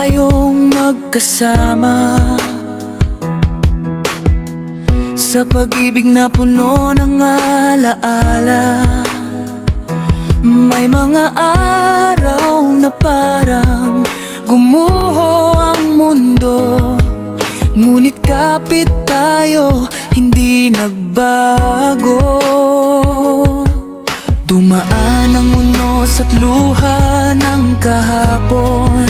tayong magkasama sa pag-ibig na puno ng alaala. May mga araw na parang gumuho ang mundo, ngunit kapit tayo, hindi nagbago. Dumaan ang unos at luha ng kahapon,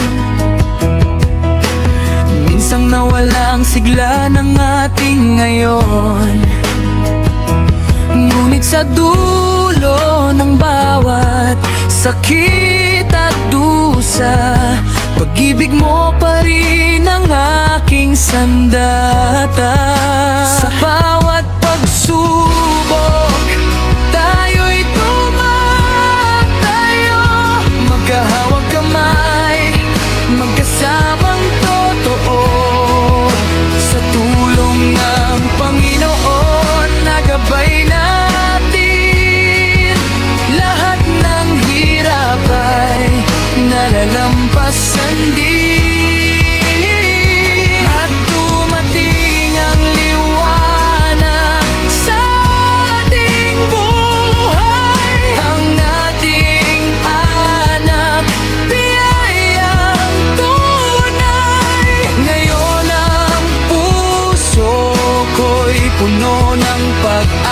minsang nawala ang sigla ng ating ngayon. Ngunit sa dulo ng bawat sakit at dusa, pag-ibig mo pa rin ang aking sandata. Sa bawat pagsubok, tayo'y tumatayo, magkahawag kamay, magkasamang totoo. Sa tulong ng Panginoon, nagabay natin, lahat ng hirap ay nalalampasan din. At dumating ang liwanag sa ating buhay, ang ating anak, biyayang tunay. Ngayon ang puso ko'y puno ng pag-asa,